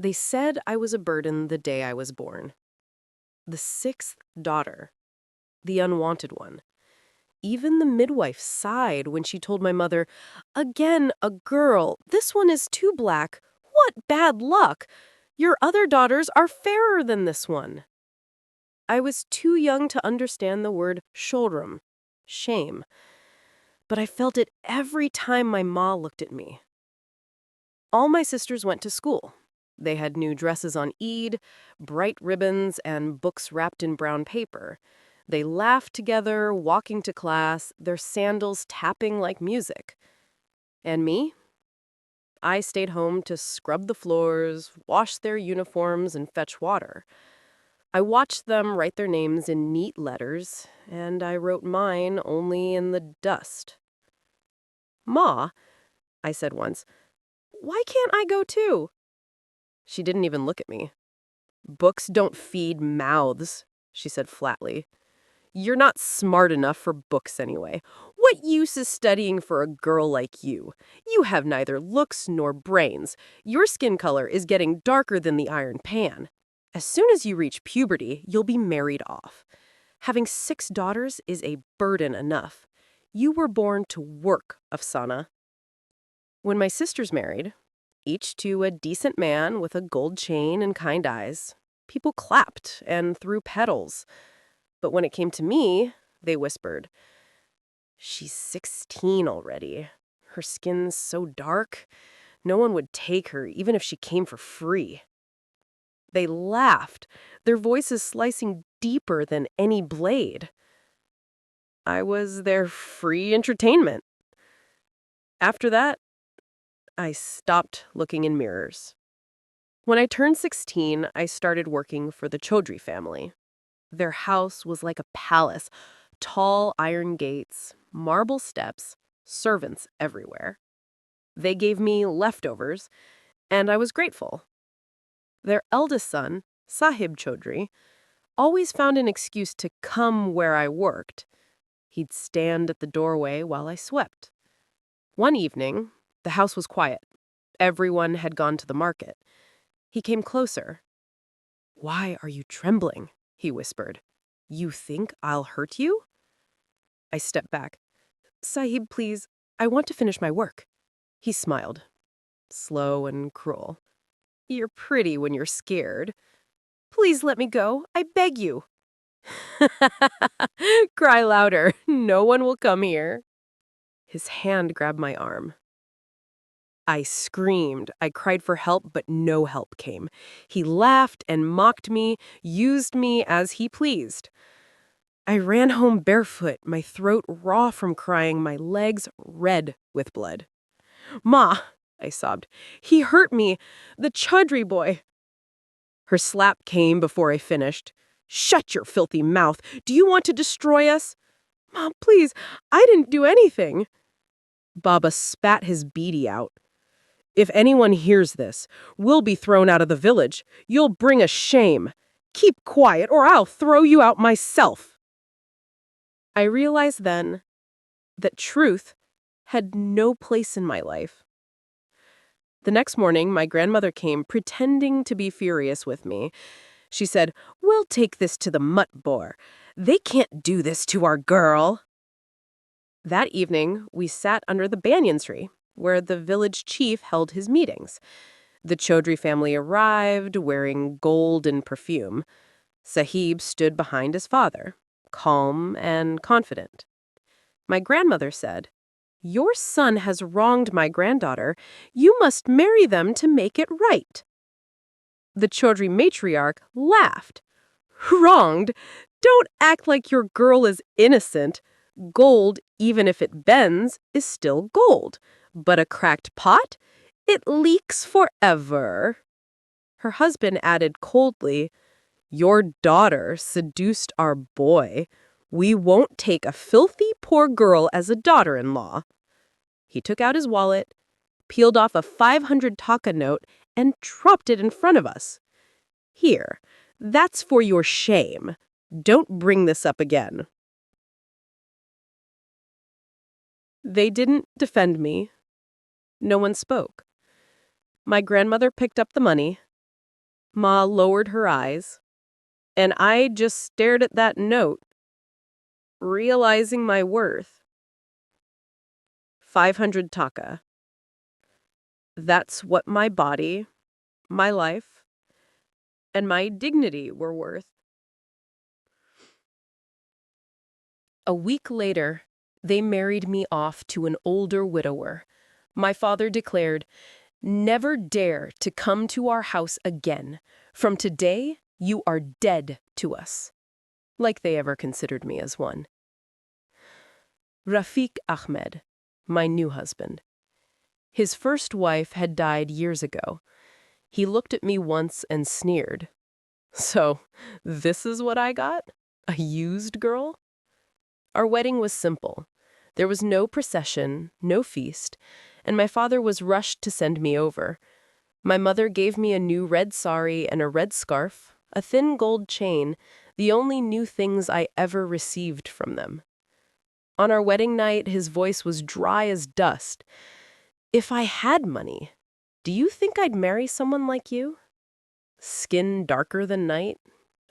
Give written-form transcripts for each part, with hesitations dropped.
They said I was a burden the day I was born. The sixth daughter, the unwanted one. Even the midwife sighed when she told my mother, "Again, a girl. This one is too black. What bad luck! Your other daughters are fairer than this one." I was too young to understand the word shorem, shame, but I felt it every time my ma looked at me. All my sisters went to school. They had new dresses on Eid, bright ribbons, and books wrapped in brown paper. They laughed together, walking to class, their sandals tapping like music. And me? I stayed home to scrub the floors, wash their uniforms, and fetch water. I watched them write their names in neat letters, and I wrote mine only in the dust. "Ma," I said once, "why can't I go too?" She didn't even look at me. "Books don't feed mouths," she said flatly. "You're not smart enough for books anyway. What use is studying for a girl like you? You have neither looks nor brains. Your skin color is getting darker than the iron pan. As soon as you reach puberty, you'll be married off. Having 6 daughters is a burden enough. You were born to work, Afsana." When my sisters married, each to a decent man with a gold chain and kind eyes, people clapped and threw petals. But when it came to me, they whispered, "She's 16 already. Her skin's so dark. No one would take her, even if she came for free." They laughed, their voices slicing deeper than any blade. I was their free entertainment. After that, I stopped looking in mirrors. When I turned 16, I started working for the Chowdhury family. Their house was like a palace, tall iron gates, marble steps, servants everywhere. They gave me leftovers, and I was grateful. Their eldest son, Sahib Chowdhury, always found an excuse to come where I worked. He'd stand at the doorway while I swept. One evening, the house was quiet. Everyone had gone to the market. He came closer. "Why are you trembling?" he whispered. "You think I'll hurt you?" I stepped back. "Sahib, please, I want to finish my work." He smiled, slow and cruel. "You're pretty when you're scared. Please let me go, I beg you." "Cry louder. No one will come here." His hand grabbed my arm. I screamed. I cried for help, but no help came. He laughed and mocked me, used me as he pleased. I ran home barefoot, my throat raw from crying, my legs red with blood. "Ma," I sobbed, "he hurt me. The Chowdhury boy." Her slap came before I finished. "Shut your filthy mouth. Do you want to destroy us?" "Mom, please, I didn't do anything." Baba spat his beady out. "If anyone hears this, we'll be thrown out of the village. You'll bring us shame. Keep quiet or I'll throw you out myself." I realized then that truth had no place in my life. The next morning, my grandmother came pretending to be furious with me. She said, "We'll take this to the mutt-bor. They can't do this to our girl." That evening, we sat under the banyan tree, where the village chief held his meetings. The Chowdhury family arrived, wearing gold and perfume. Sahib stood behind his father, calm and confident. My grandmother said, "Your son has wronged my granddaughter. You must marry them to make it right." The Chowdhury matriarch laughed. "Wronged? Don't act like your girl is innocent. Gold, even if it bends, is still gold. But a cracked pot? It leaks forever." Her husband added coldly, "Your daughter seduced our boy. We won't take a filthy poor girl as a daughter-in-law." He took out his wallet, peeled off a 500 taka note, and dropped it in front of us. "Here, that's for your shame. Don't bring this up again." They didn't defend me. No one spoke. My grandmother picked up the money, Ma lowered her eyes, and I just stared at that note, realizing my worth. 500 taka. That's what my body, my life, and my dignity were worth. A week later, they married me off to an older widower. My father declared, "Never dare to come to our house again. From today, you are dead to us." Like they ever considered me as one. Rafiq Ahmed, my new husband. His first wife had died years ago. He looked at me once and sneered. "So, this is what I got? A used girl?" Our wedding was simple. There was no procession, no feast, and my father was rushed to send me over. My mother gave me a new red sari and a red scarf, a thin gold chain, the only new things I ever received from them. On our wedding night, his voice was dry as dust. "If I had money, do you think I'd marry someone like you? Skin darker than night?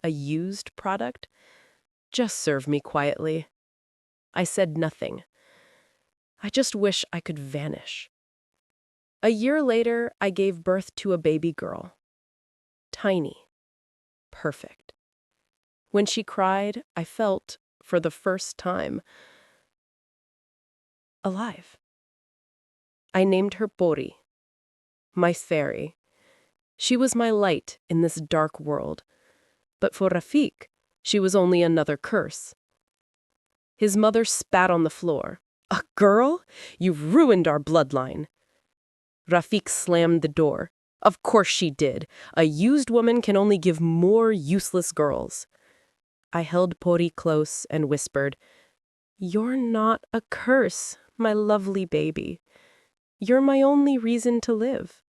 A used product? Just serve me quietly." I said nothing. I just wish I could vanish. A year later, I gave birth to a baby girl. Tiny. Perfect. When she cried, I felt, for the first time, alive. I named her Pori, my fairy. She was my light in this dark world. But for Rafiq, she was only another curse. His mother spat on the floor. "A girl? You've ruined our bloodline." Rafiq slammed the door. "Of course she did. A used woman can only give more useless girls." I held Pori close and whispered, "You're not a curse, my lovely baby. You're my only reason to live."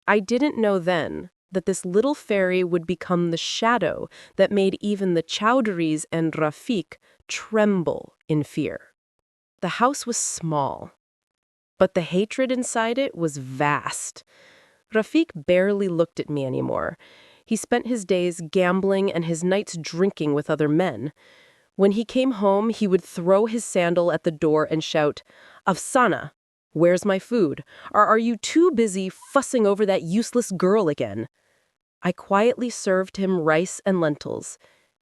I didn't know then that this little fairy would become the shadow that made even the Chowdhurys and Rafiq tremble in fear. The house was small, but the hatred inside it was vast. Rafiq barely looked at me anymore. He spent his days gambling and his nights drinking with other men. When he came home, he would throw his sandal at the door and shout, "Afsana, where's my food? Are you too busy fussing over that useless girl again?" I quietly served him rice and lentils.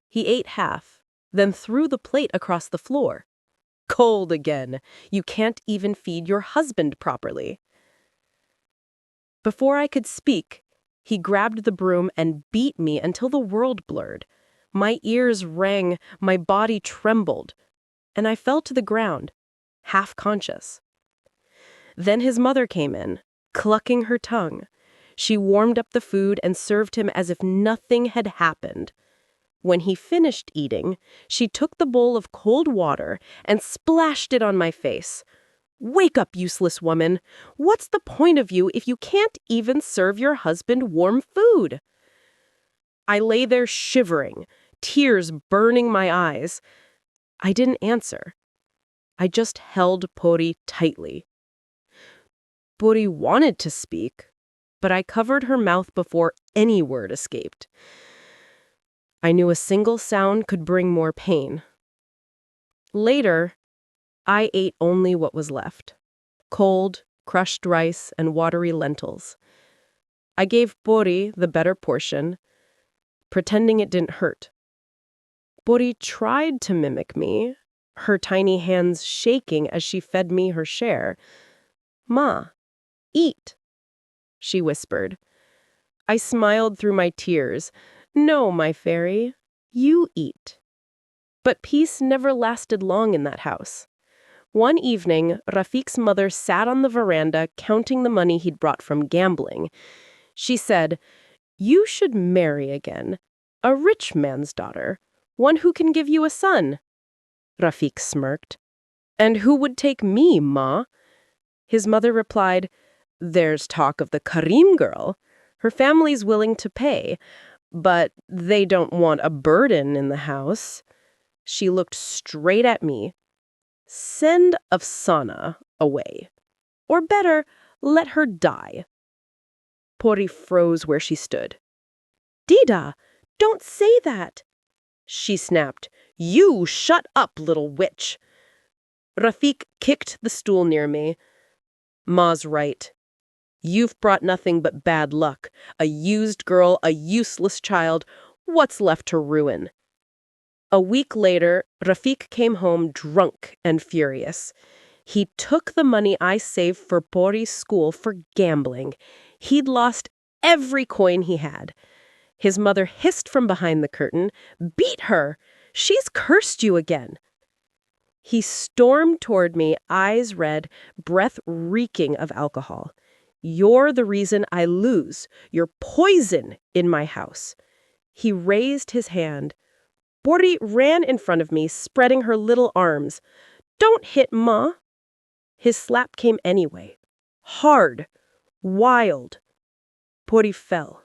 He ate half, then threw the plate across the floor. "Cold again. You can't even feed your husband properly." Before I could speak, he grabbed the broom and beat me until the world blurred. My ears rang, my body trembled, and I fell to the ground, half conscious. Then his mother came in, clucking her tongue. She warmed up the food and served him as if nothing had happened. When he finished eating, she took the bowl of cold water and splashed it on my face. "Wake up, useless woman! What's the point of you if you can't even serve your husband warm food?" I lay there shivering, tears burning my eyes. I didn't answer. I just held Pori tightly. Pori wanted to speak, but I covered her mouth before any word escaped. I knew a single sound could bring more pain. Later, I ate only what was left: cold, crushed rice and watery lentils. I gave Pori the better portion, pretending it didn't hurt. Pori tried to mimic me, her tiny hands shaking as she fed me her share. "Ma, eat," she whispered. I smiled through my tears. "No, my fairy, you eat." But peace never lasted long in that house. One evening, Rafiq's mother sat on the veranda counting the money he'd brought from gambling. She said, "You should marry again. A rich man's daughter. One who can give you a son." Rafiq smirked. "And who would take me, Ma?" His mother replied, "There's talk of the Karim girl. Her family's willing to pay, but they don't want a burden in the house." She looked straight at me. "Send Afsana away. Or better, let her die." Pori froze where she stood. Dida, don't say that, she snapped. You shut up, little witch. Rafik kicked the stool near me. Ma's right. You've brought nothing but bad luck. A used girl, a useless child. What's left to ruin? A week later, Rafik came home drunk and furious. He took the money I saved for Pori's school for gambling. He'd lost every coin he had. His mother hissed from behind the curtain, "Beat her! She's cursed you again!" He stormed toward me, eyes red, breath reeking of alcohol. "You're the reason I lose. You're poison in my house." He raised his hand. Pori ran in front of me, spreading her little arms. "Don't hit Ma!" His slap came anyway. Hard. Wild. Pori fell.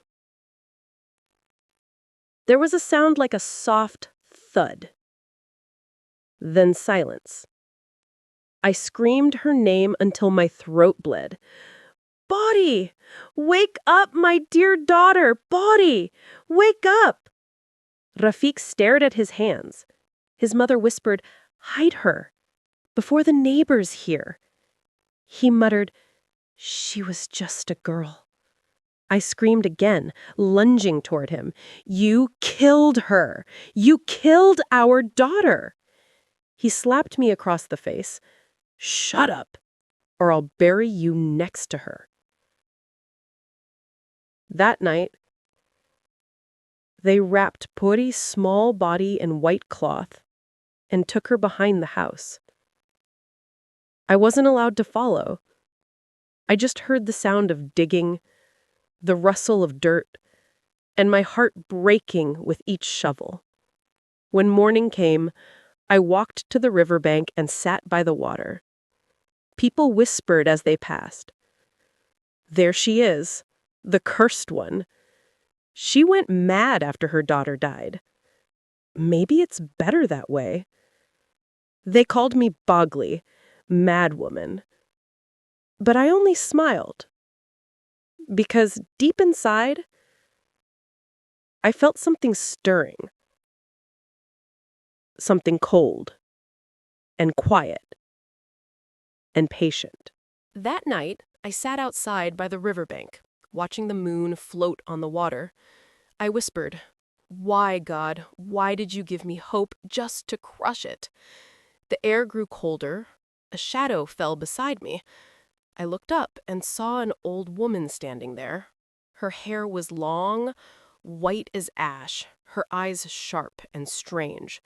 There was a sound like a soft thud. Then silence. I screamed her name until my throat bled. "Body! Wake up, my dear daughter! Body! Wake up!" Rafik stared at his hands. His mother whispered, "Hide her, before the neighbors hear." He muttered, "She was just a girl." I screamed again, lunging toward him. "You killed her! You killed our daughter!" He slapped me across the face. "Shut up, or I'll bury you next to her." That night, they wrapped Puri's small body in white cloth and took her behind the house. I wasn't allowed to follow. I just heard the sound of digging, the rustle of dirt, and my heart breaking with each shovel. When morning came, I walked to the riverbank and sat by the water. People whispered as they passed. "There she is, the cursed one. She went mad after her daughter died. Maybe it's better that way." They called me Bogly, mad woman. But I only smiled. Because deep inside, I felt something stirring. Something cold and quiet and patient. That night, I sat outside by the riverbank, watching the moon float on the water. I whispered, "Why, God, why did you give me hope just to crush it?" The air grew colder. A shadow fell beside me. I looked up and saw an old woman standing there. Her hair was long, white as ash, her eyes sharp and strange.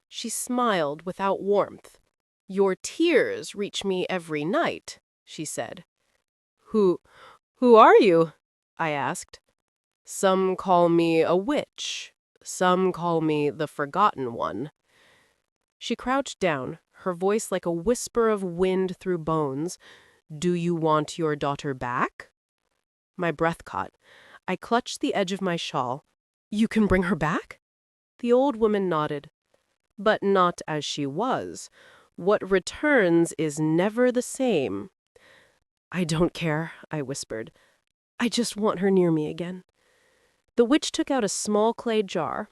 She smiled without warmth. "Your tears reach me every night," she said. Who are you?" I asked. "Some call me a witch. Some call me the Forgotten One." She crouched down, her voice like a whisper of wind through bones. "Do you want your daughter back?" My breath caught. I clutched the edge of my shawl. "You can bring her back?" The old woman nodded. "But not as she was. What returns is never the same." "I don't care," I whispered. "I just want her near me again." The witch took out a small clay jar.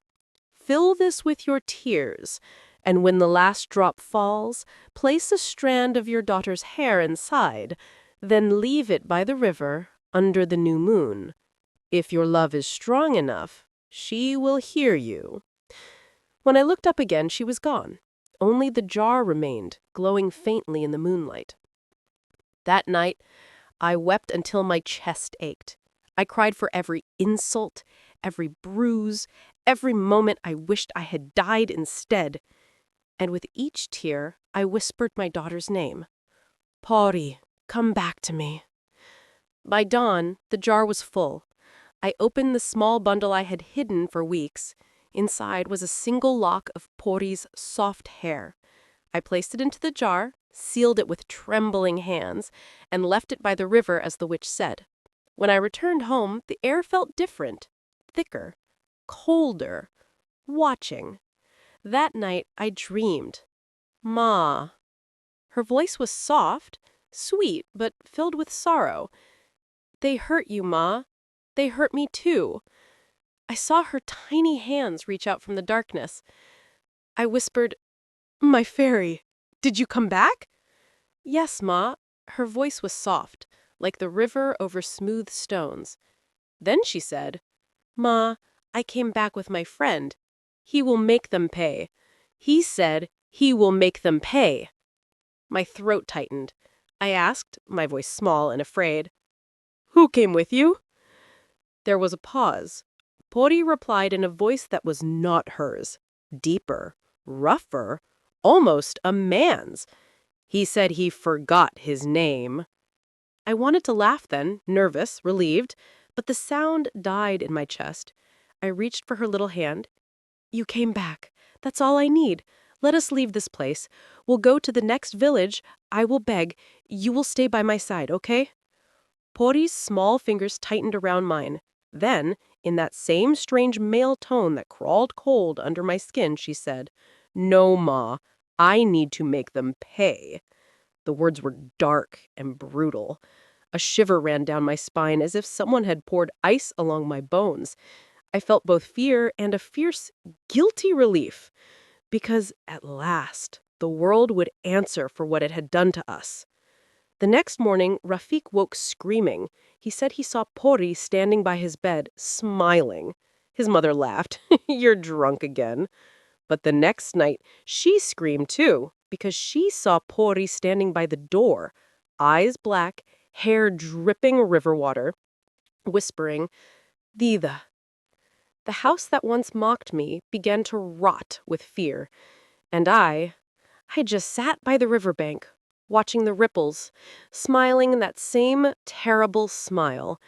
"Fill this with your tears, and when the last drop falls, place a strand of your daughter's hair inside, then leave it by the river under the new moon. If your love is strong enough, she will hear you." When I looked up again, she was gone. Only the jar remained, glowing faintly in the moonlight. That night, I wept until my chest ached. I cried for every insult, every bruise, every moment I wished I had died instead. And with each tear, I whispered my daughter's name. "Pori, come back to me." By dawn, the jar was full. I opened the small bundle I had hidden for weeks. Inside was a single lock of Pori's soft hair. I placed it into the jar, sealed it with trembling hands, and left it by the river as the witch said. When I returned home, the air felt different, thicker, colder, watching. That night, I dreamed. Ma. Her voice was soft, sweet, but filled with sorrow. "They hurt you, Ma. They hurt me too. I saw her tiny hands reach out from the darkness. I whispered, "My fairy, did you come back?" "Yes, Ma." Her voice was soft, like the river over smooth stones. Then she said, "Ma, I came back with my friend. He will make them pay. He said he will make them pay." My throat tightened. I asked, my voice small and afraid, "Who came with you?" There was a pause. Pori replied in a voice that was not hers. Deeper, rougher, almost a man's. He said he forgot his name. I wanted to laugh then, nervous, relieved, but the sound died in my chest. I reached for her little hand. "You came back. That's all I need. Let us leave this place. We'll go to the next village. I will beg. You will stay by my side, okay?" Pori's small fingers tightened around mine. Then, in that same strange male tone that crawled cold under my skin, she said, "No, Ma. I need to make them pay." The words were dark and brutal. A shiver ran down my spine as if someone had poured ice along my bones. I felt both fear and a fierce, guilty relief. Because, at last, the world would answer for what it had done to us. The next morning, Rafik woke screaming. He said he saw Pori standing by his bed, smiling. His mother laughed. "You're drunk again." But the next night, she screamed too, because she saw Pori standing by the door, eyes black, hair dripping river water, whispering, "Dida." The house that once mocked me began to rot with fear, and I just sat by the riverbank, watching the ripples, smiling in that same terrible smile,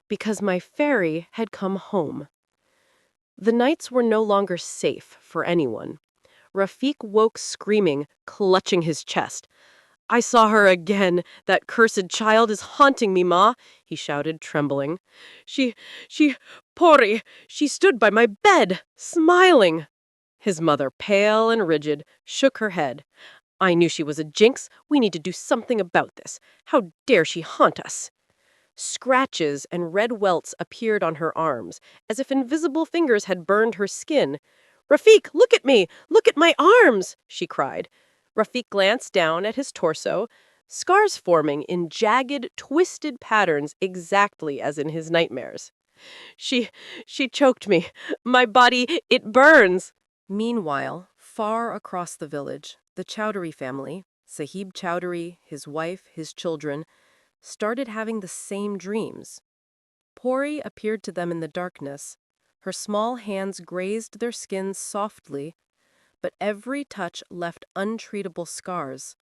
because my fairy had come home. The nights were no longer safe for anyone. Rafik woke screaming, clutching his chest. "I saw her again. That cursed child is haunting me, Ma," he shouted, trembling. She, Pori, she stood by my bed, smiling." His mother, pale and rigid, shook her head. "I knew she was a jinx. We need to do something about this. How dare she haunt us?" Scratches and red welts appeared on her arms, as if invisible fingers had burned her skin. "Rafik, look at me! Look at my arms!" she cried. Rafik glanced down at his torso, scars forming in jagged, twisted patterns exactly as in his nightmares. She choked me. My body, it burns." Meanwhile, far across the village, the Chowdhury family, Sahib Chowdhury, his wife, his children, started having the same dreams. Pori appeared to them in the darkness. Her small hands grazed their skins softly, but every touch left untreatable scars.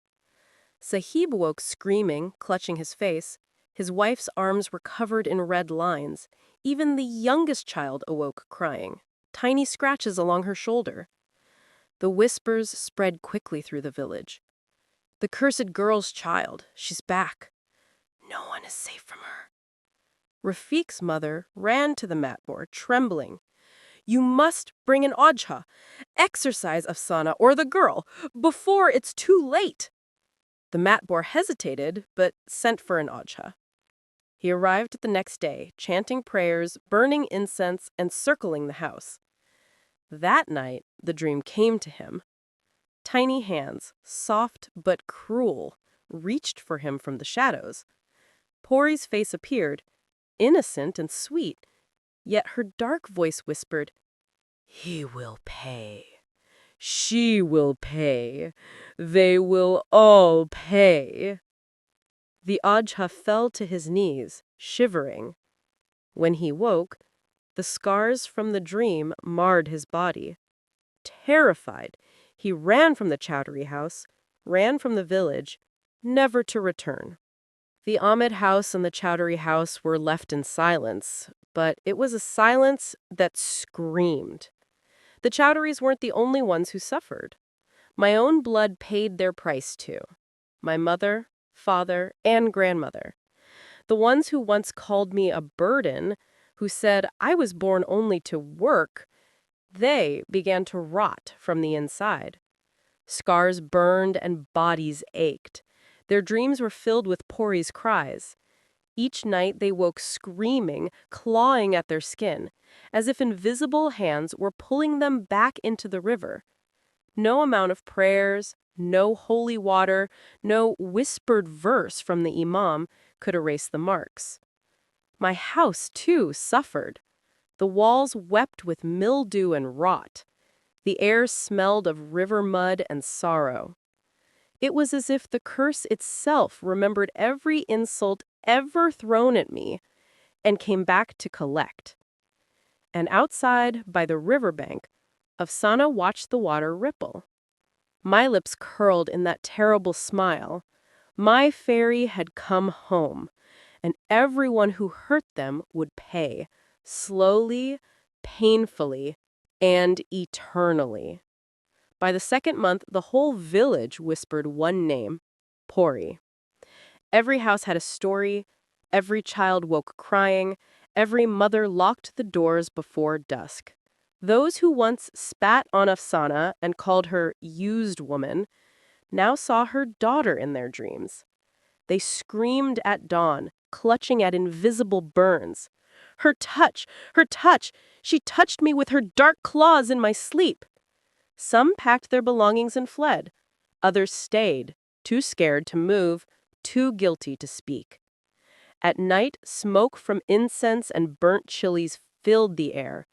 Sahib woke screaming, clutching his face. His wife's arms were covered in red lines. Even the youngest child awoke crying, tiny scratches along her shoulder. The whispers spread quickly through the village. "The cursed girl's child, she's back. No one is safe from her." Rafik's mother ran to the mat board, trembling. "You must bring an ojha. Exorcise Afsana or the girl, before it's too late." The matbor hesitated, but sent for an ojha. He arrived the next day, chanting prayers, burning incense, and circling the house. That night, the dream came to him. Tiny hands, soft but cruel, reached for him from the shadows. Pori's face appeared, innocent and sweet, yet her dark voice whispered, "He will pay. She will pay. They will all pay." The Ajha fell to his knees, shivering. When he woke, the scars from the dream marred his body. Terrified, he ran from the Chowdhury house, ran from the village, never to return. The Ahmed house and the Chowdhury house were left in silence, but it was a silence that screamed. The Chowdhurys weren't the only ones who suffered. My own blood paid their price too. My mother, father, and grandmother. The ones who once called me a burden, who said I was born only to work, they began to rot from the inside. Scars burned and bodies ached. Their dreams were filled with Pori's cries. Each night they woke screaming, clawing at their skin, as if invisible hands were pulling them back into the river. No amount of prayers, no holy water, no whispered verse from the imam could erase the marks. My house, too, suffered. The walls wept with mildew and rot. The air smelled of river mud and sorrow. It was as if the curse itself remembered every insult ever thrown at me and came back to collect. And outside, by the riverbank, Afsana watched the water ripple. My lips curled in that terrible smile. My fairy had come home, and everyone who hurt them would pay, slowly, painfully, and eternally. By the second month, the whole village whispered one name, Pori. Every house had a story, every child woke crying, every mother locked the doors before dusk. Those who once spat on Afsana and called her used woman now saw her daughter in their dreams. They screamed at dawn, clutching at invisible burns. Her touch! Her touch! She touched me with her dark claws in my sleep. Some packed their belongings and fled. Others stayed, too scared to move, too guilty to speak. At night, smoke from incense and burnt chilies filled the air,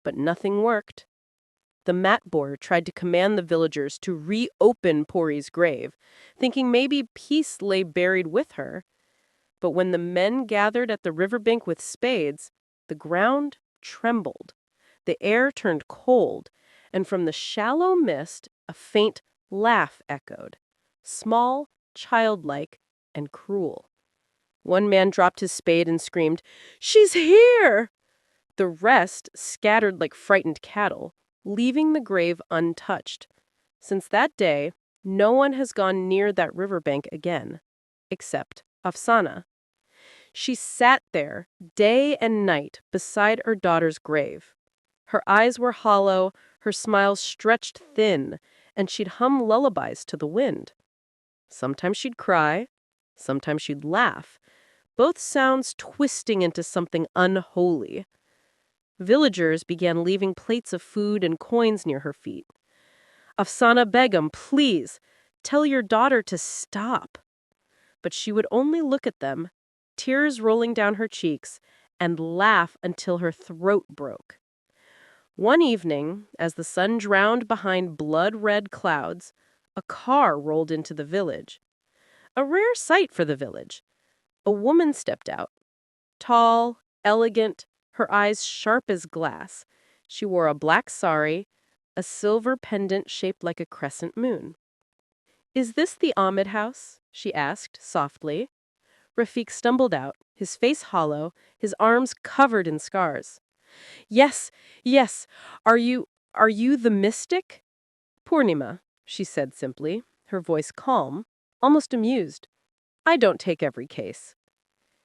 but nothing worked. The matbor tried to command the villagers to reopen Pori's grave, thinking maybe peace lay buried with her. But when the men gathered at the riverbank with spades, the ground trembled. The air turned cold, and from the shallow mist, a faint laugh echoed, small, childlike, and cruel. One man dropped his spade and screamed, "She's here!" The rest scattered like frightened cattle, leaving the grave untouched. Since that day, no one has gone near that riverbank again, except Afsana. She sat there day and night beside her daughter's grave. Her eyes were hollow, her smile stretched thin, and she'd hum lullabies to the wind. Sometimes she'd cry, sometimes she'd laugh, both sounds twisting into something unholy. Villagers began leaving plates of food and coins near her feet. "Afsana Begum, please, tell your daughter to stop." But she would only look at them, tears rolling down her cheeks, and laugh until her throat broke. One evening, as the sun drowned behind blood-red clouds, a car rolled into the village. A rare sight for the village. A woman stepped out. Tall, elegant, her eyes sharp as glass. She wore a black sari, a silver pendant shaped like a crescent moon. "Is this the Ahmed house?" she asked, softly. Rafiq stumbled out, his face hollow, his arms covered in scars. "Yes, yes. Are you the mystic?" "Purnima," she said simply, her voice calm, almost amused. "I don't take every case."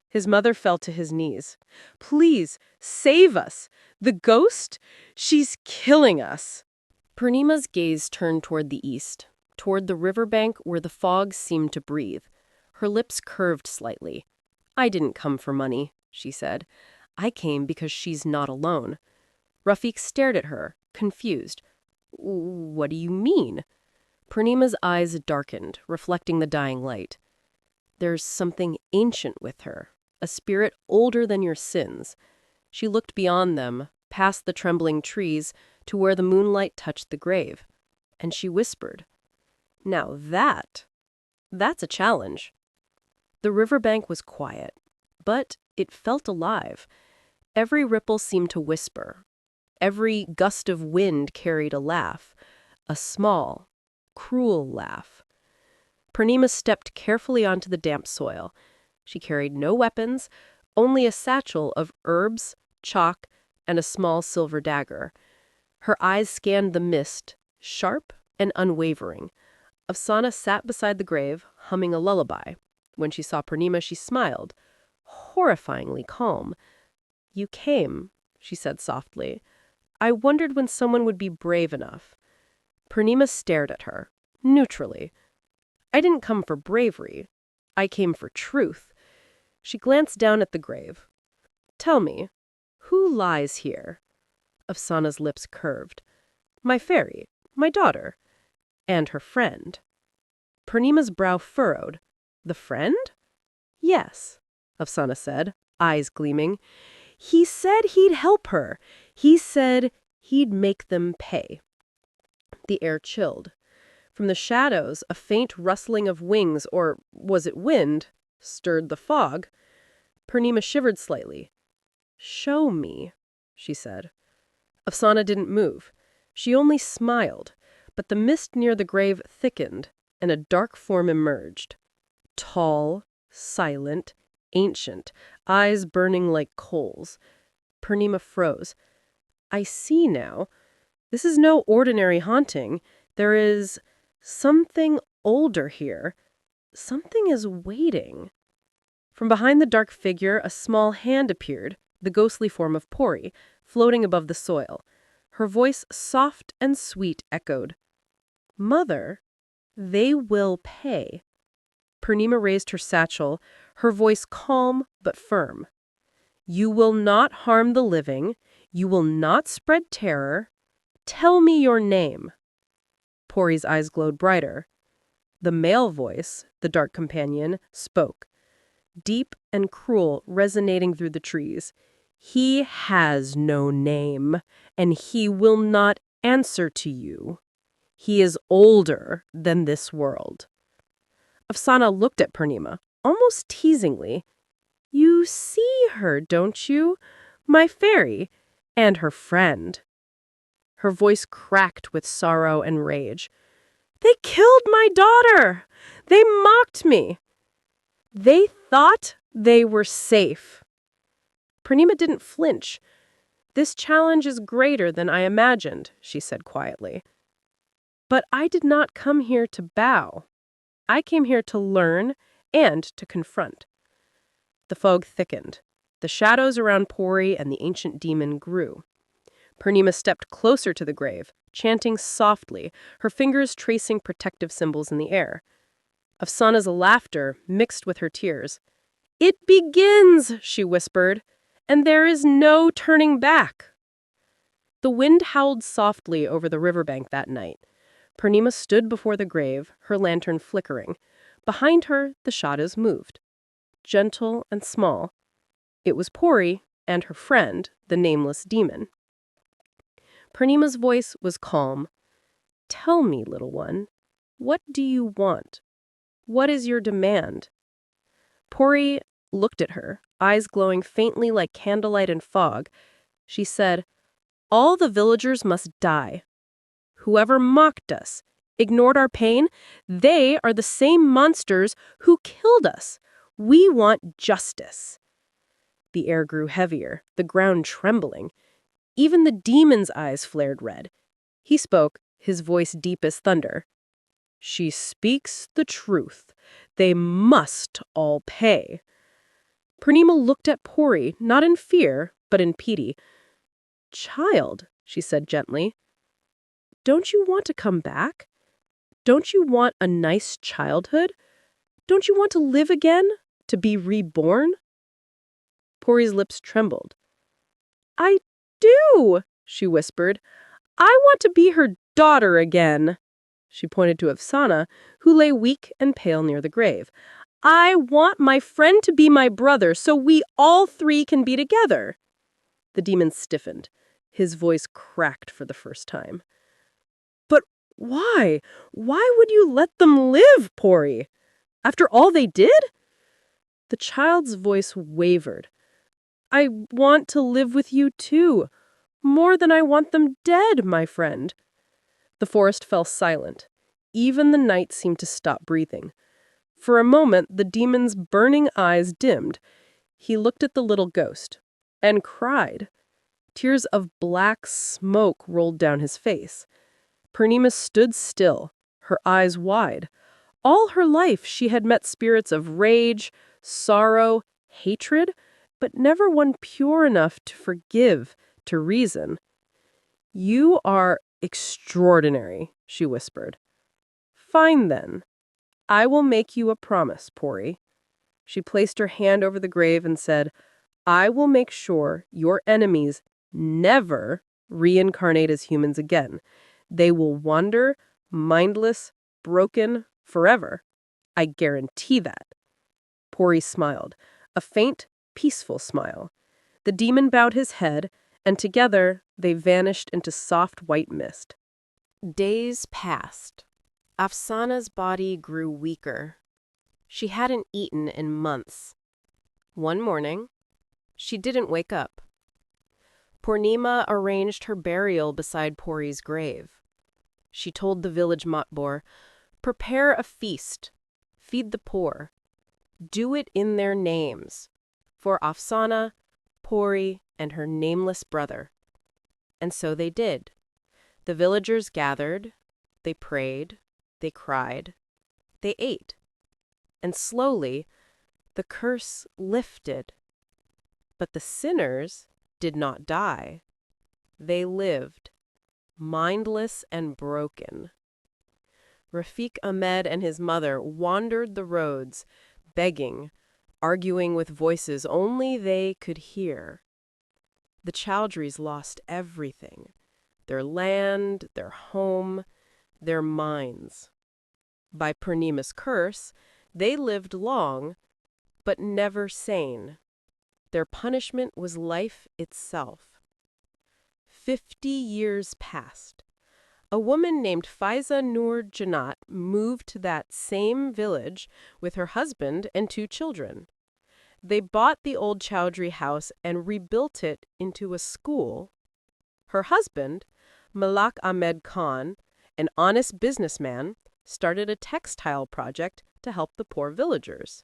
His mother fell to his knees. "Please, save us! The ghost? She's killing us!" Purnima's gaze turned toward the east, toward the riverbank where the fog seemed to breathe. Her lips curved slightly. "I didn't come for money," she said. "I came because she's not alone." Rafiq stared at her, confused. "What do you mean?" Purnima's eyes darkened, reflecting the dying light. "There's something ancient with her, a spirit older than your sins." She looked beyond them, past the trembling trees, to where the moonlight touched the grave. And she whispered, "Now that's a challenge." The riverbank was quiet, but it felt alive. Every ripple seemed to whisper. Every gust of wind carried a laugh, a small, cruel laugh. Purnima stepped carefully onto the damp soil. She carried no weapons, only a satchel of herbs, chalk, and a small silver dagger. Her eyes scanned the mist, sharp and unwavering. Afsana sat beside the grave, humming a lullaby. When she saw Purnima, she smiled, horrifyingly calm. "You came," she said softly. "I wondered when someone would be brave enough." Purnima stared at her, neutrally. "I didn't come for bravery. I came for truth." She glanced down at the grave. "Tell me, who lies here?" Afsana's lips curved. "My fairy, my daughter, and her friend." Purnima's brow furrowed. "The friend?" "Yes," Afsana said, eyes gleaming. "He said he'd help her. He said he'd make them pay." The air chilled. From the shadows, a faint rustling of wings, or was it wind, stirred the fog. Purnima shivered slightly. "Show me," she said. Afsana didn't move. She only smiled, but the mist near the grave thickened, and a dark form emerged. Tall, silent, ancient, eyes burning like coals. Purnima froze. "I see now. This is no ordinary haunting. There is something older here. Something is waiting." From behind the dark figure, a small hand appeared, the ghostly form of Pori, floating above the soil. Her voice, soft and sweet, echoed, "Mother, they will pay." Purnima raised her satchel, her voice calm but firm. "You will not harm the living. You will not spread terror. Tell me your name." Pori's eyes glowed brighter. The male voice, the dark companion, spoke, deep and cruel, resonating through the trees. "He has no name, and he will not answer to you. He is older than this world." Afsana looked at Purnima, almost teasingly. "You see her, don't you? My fairy, and her friend." Her voice cracked with sorrow and rage. "They killed my daughter! They mocked me! They thought they were safe." Purnima didn't flinch. "This challenge is greater than I imagined," she said quietly. "But I did not come here to bow. I came here to learn and to confront." The fog thickened. The shadows around Pori and the ancient demon grew. Purnima stepped closer to the grave, chanting softly, her fingers tracing protective symbols in the air. Afsana's laughter mixed with her tears. "It begins," she whispered, "and there is no turning back." The wind howled softly over the riverbank that night. Purnima stood before the grave, her lantern flickering. Behind her, the shadows moved. Gentle and small. It was Pori and her friend, the nameless demon. Purnima's voice was calm. "Tell me, little one, what do you want? What is your demand?" Pori looked at her, eyes glowing faintly like candlelight and fog. She said, "All the villagers must die. Whoever mocked us, ignored our pain, they are the same monsters who killed us. We want justice." The air grew heavier, the ground trembling. Even the demon's eyes flared red. He spoke, his voice deep as thunder. "She speaks the truth. They must all pay." Purnima looked at Pori, not in fear, but in pity. "Child," she said gently, "don't you want to come back? Don't you want a nice childhood? Don't you want to live again? To be reborn?" Pori's lips trembled. "I do," she whispered. "I want to be her daughter again." She pointed to Afsana, who lay weak and pale near the grave. "I want my friend to be my brother so we all three can be together." The demon stiffened. His voice cracked for the first time. "But why? Why would you let them live, Pori? After all they did?" The child's voice wavered. "I want to live with you too. More than I want them dead, my friend." The forest fell silent. Even the night seemed to stop breathing. For a moment, the demon's burning eyes dimmed. He looked at the little ghost and cried. Tears of black smoke rolled down his face. Purnima stood still, her eyes wide. All her life, she had met spirits of rage, sorrow, hatred, but never one pure enough to forgive, to reason. "You are extraordinary," she whispered. "Fine then. I will make you a promise, Pori." She placed her hand over the grave and said, I will make sure your enemies never reincarnate as humans again. They will wander, mindless, broken, forever. I guarantee that. Pori smiled, a faint, peaceful smile. The demon bowed his head, and together they vanished into soft white mist. Days passed. Afsana's body grew weaker. She hadn't eaten in months. One morning, she didn't wake up. Purnima arranged her burial beside Pori's grave. She told the village matbor, prepare a feast, feed the poor. Do it in their names, for Afsana, Pori, and her nameless brother. And so they did. The villagers gathered, they prayed, they cried, they ate. And slowly, the curse lifted. But the sinners did not die. They lived, mindless and broken. Rafiq Ahmed and his mother wandered the roads, begging, arguing with voices only they could hear. The Chowdhurys lost everything: their land, their home, their minds. By Purnima's curse, they lived long, but never sane. Their punishment was life itself. 50 years passed. A woman named Faiza Nur Janat moved to that same village with her husband and 2 children. They bought the old Chowdhury house and rebuilt it into a school. Her husband, Malak Ahmed Khan, an honest businessman, started a textile project to help the poor villagers.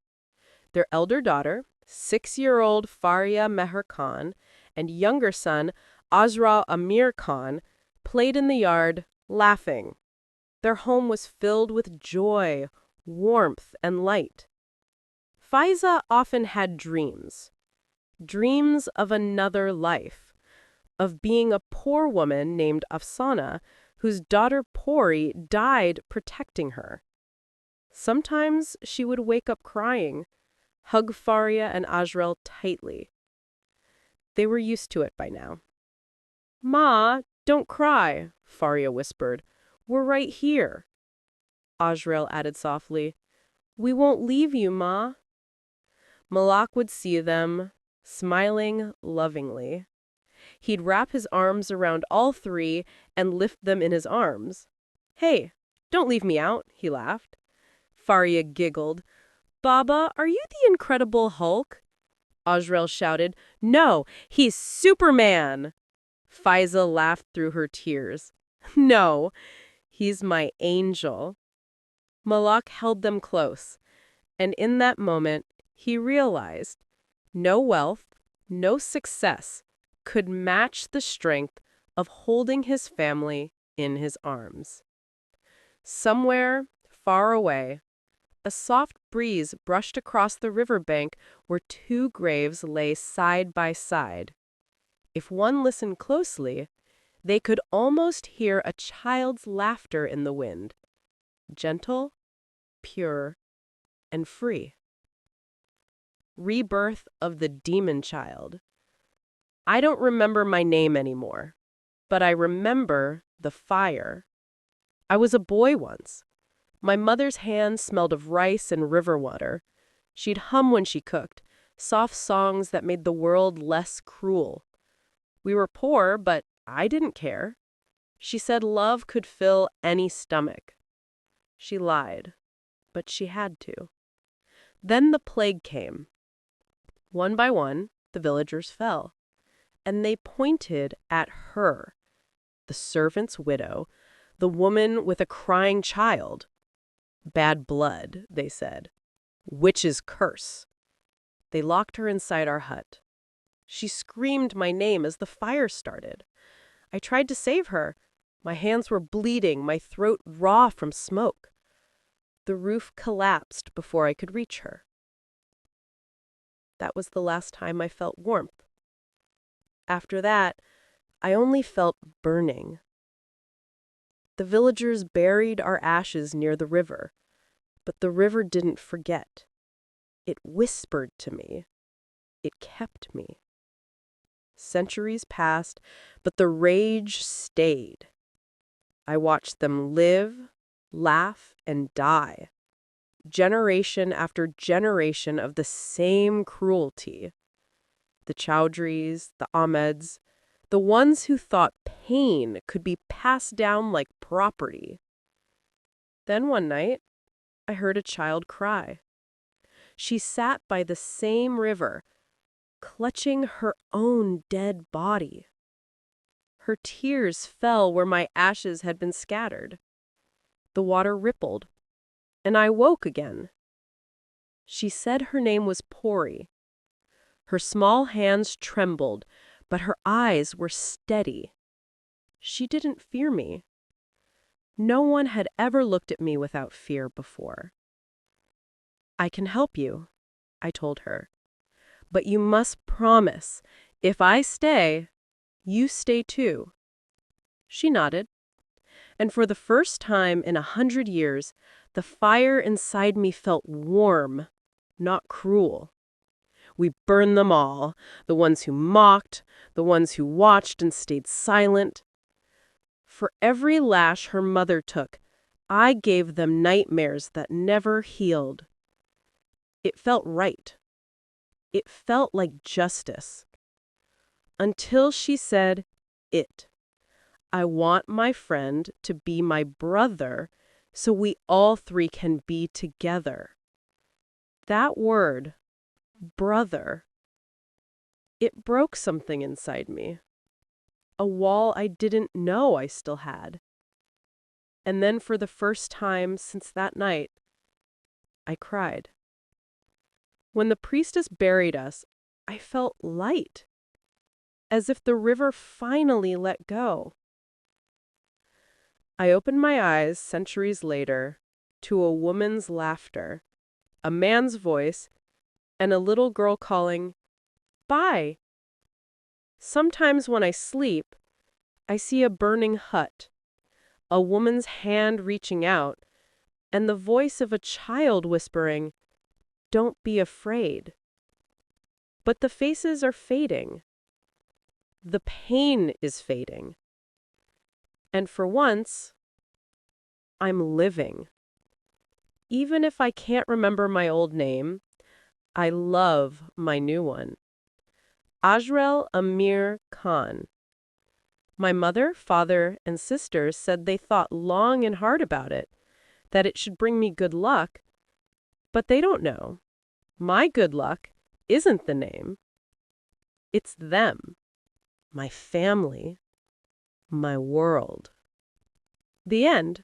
Their elder daughter, 6-year-old Faria Meher Khan, and younger son, Azra Amir Khan, played in the yard, laughing. Their home was filled with joy, warmth, and light. Faiza often had dreams of another life, of being a poor woman named Afsana, whose daughter Pori died protecting her. Sometimes she would wake up crying, hug Faria and Ajrel tightly. They were used to it by now. Ma, don't cry, Faria whispered. We're right here. Ajrel added softly, we won't leave you, Ma. Malak would see them, smiling lovingly. He'd wrap his arms around all 3 and lift them in his arms. Hey, don't leave me out, he laughed. Faria giggled. Baba, are you the Incredible Hulk? Ajrel shouted, no, he's Superman. Faiza laughed through her tears. No, he's my angel. Malak held them close, and in that moment, he realized no wealth, no success could match the strength of holding his family in his arms. Somewhere far away, a soft breeze brushed across the riverbank where 2 graves lay side by side. If one listened closely, they could almost hear a child's laughter in the wind, gentle, pure, and free. Rebirth of the demon child. I don't remember my name anymore, but I remember the fire. I was a boy once. My mother's hands smelled of rice and river water. She'd hum when she cooked, soft songs that made the world less cruel. We were poor, but I didn't care. She said love could fill any stomach. She lied, but she had to. Then the plague came. One by one, the villagers fell, and they pointed at her, the servant's widow, the woman with a crying child. Bad blood, they said. Witch's curse. They locked her inside our hut. She screamed my name as the fire started. I tried to save her. My hands were bleeding, my throat raw from smoke. The roof collapsed before I could reach her. That was the last time I felt warmth. After that, I only felt burning. The villagers buried our ashes near the river, but the river didn't forget. It whispered to me. It kept me. Centuries passed, but the rage stayed. I watched them live, laugh, and die. Generation after generation of the same cruelty. The Chowdhurys, the Ahmeds, the ones who thought pain could be passed down like property. Then one night, I heard a child cry. She sat by the same river, clutching her own dead body. Her tears fell where my ashes had been scattered. The water rippled, and I woke again. She said her name was Pori. Her small hands trembled, but her eyes were steady. She didn't fear me. No one had ever looked at me without fear before. I can help you, I told her. But you must promise, if I stay, you stay too. She nodded. And for the first time in 100 years, the fire inside me felt warm, not cruel. We burned them all, the ones who mocked, the ones who watched and stayed silent. For every lash her mother took, I gave them nightmares that never healed. It felt right. It felt like justice. Until she said, it. I want my friend to be my brother so we all three can be together. That word, brother, it broke something inside me. A wall I didn't know I still had. And then for the first time since that night, I cried. When the priestess buried us, I felt light, as if the river finally let go. I opened my eyes centuries later to a woman's laughter, a man's voice, and a little girl calling, "Bye." Sometimes when I sleep, I see a burning hut, a woman's hand reaching out, and the voice of a child whispering, "Don't be afraid." But the faces are fading. The pain is fading. And for once, I'm living. Even if I can't remember my old name, I love my new one. Ajrel Amir Khan. My mother, father, and sisters said they thought long and hard about it, that it should bring me good luck, but they don't know. My good luck isn't the name. It's them, my family, my world. The end.